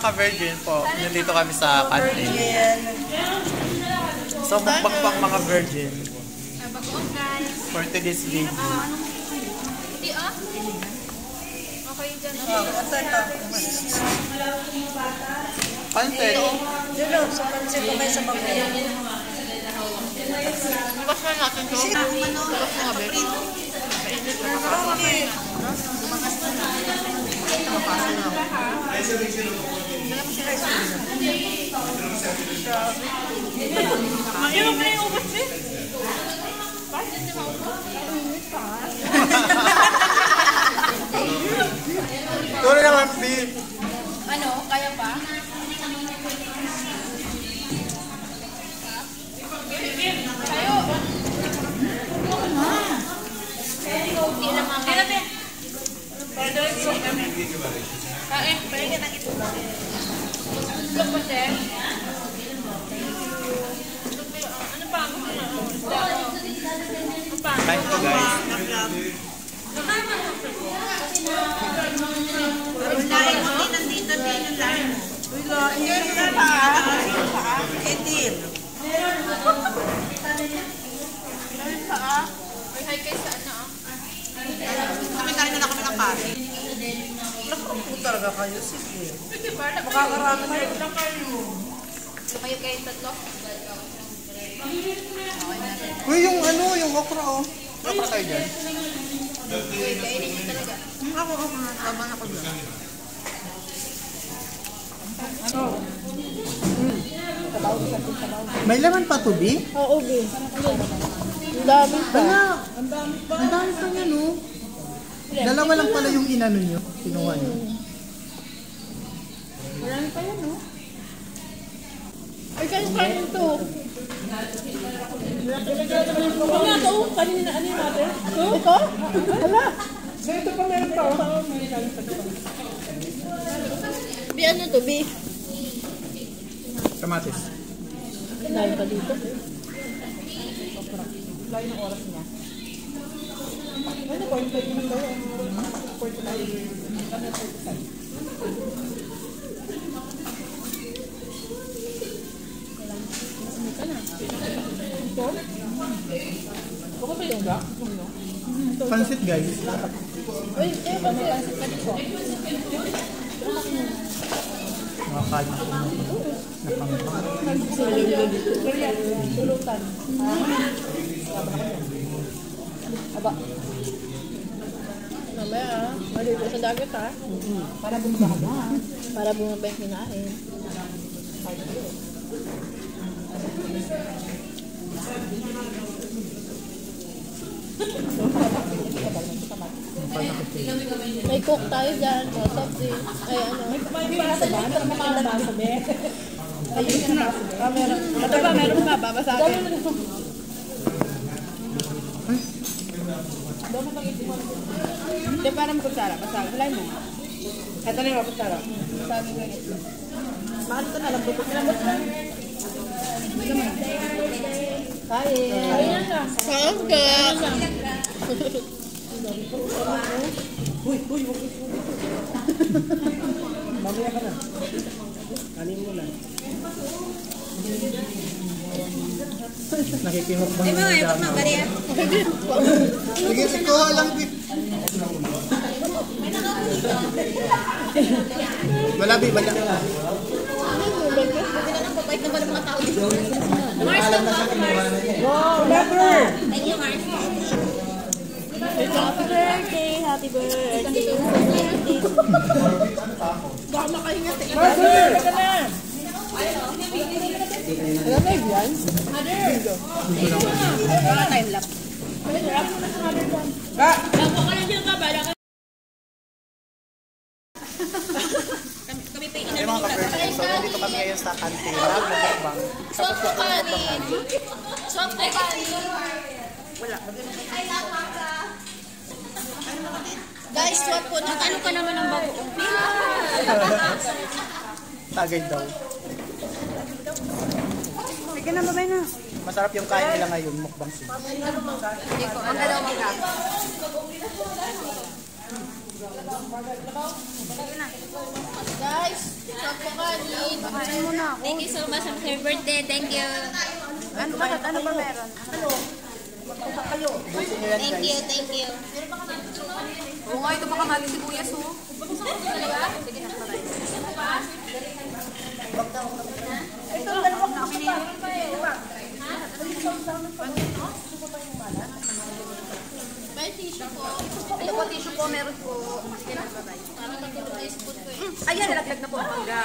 ka-virgin po, nandito kami sa canteen. So, mukbang pang mga virgin. Bagoong guys. For today's video. Hindi ah. Okay dyan. Pansit. Diyan sa pansit ko may sa bagoong. Bukas na natin ito. Bukas na nga, babe. Mainit na makakain. Ayaw mo na yung ubos eh. Turo naman, Steve. Ano? Kaya pa? Kayo. Hindi lang mga. Hindi natin. Kain. Paligyan na ito. Tulog pa siya. Ano pa? Kain po, guys. Lain mo din nandito din yung lain. Uy, lain ka pa. Etin. Lain pa ah. Uy, hi guys, saan na ah? Nakikain na kami ng pari. Nakampu talaga kayo. Sige. Sige ba? Makakarami kayo. Lumayo kayo tatlo. Uy, yung ano, yung okra, oh. Ano pa tayo dyan? Uy, kainin niyo talaga. Ako, laban ako dyan. May laman pa to, Bi? Oo, Bi. Ang dami pa. Ang dami pa niya, no? Dalawa lang pala yung inano nyo. Kinuha nyo. Marami pa yan, no? Ay, kain ito. Ano nga ito? Kanina ano yung natin? Ito? Hala! Ito pa meron pa. Bi, ano to, Bi? Kamatis. Dahil pa dito. Lain ng oras niya. Ano ko? Yung play naman tayo. 45. Ano 45? Ako ba yung ga? Pansit, guys. Uy, pansit ka dito. Makakain ko na. Tulutan. Aba. Mamaya ah. Maligo sa dagat ah. Para bumaba. Para bumaba yung kinain. May cook tayo dyan. Soft drink. Ay ano. May basa ba? Para makabasa ba? Ayun na. Meron. Ito ba? Meron ba? Babasagin. Hindi, parang kutsara. Basagin. Wala mo. Ito na yung kutsara. Basagin lang ito. Bakit ito na lang? Bukot na lang. Kain. Kain na. Kain ka. Uy, wag ito. Mamaya ka na. Kanin mo na. Nakikimukbang na Ay, mga Maria. Sige, ikaw lang, Bi. Wala, Bi. Wala. Babait na ba ng mga tao dito? Mars lang po, Mars. Wow, lover! Thank you, Mars. Happy birthday! Happy birthday! Gama kayo nga. Mother! Teka na! Alam na yan? Mother! Mga time-lapse. Lago ka lang dyan ka ba? Kami pa yung Ay, mga ka-virgin. So, nandito kami ngayon sa canteen. Nagmukbang. Swap ko kanin. Swap ko kanin. Wala. Guys, swap po. Nag-ano ka naman ng bago. Tagay daw. Sige na, babay na. Masarap yung kain nila ngayon, mukbang sila. Hindi ko. Ang dalaw mga. Guys, Thank you so much. Happy birthday. Thank you. Ano ba meron? Thank you, thank you. Oo nga, ito baka mali sibuyas oh. Sige na, patay. Ito, dalawang na kami niya. May tissue po. Ito po, tissue po, meron po. Sige na, patay. Ayan, nalaglag na po ang mangga.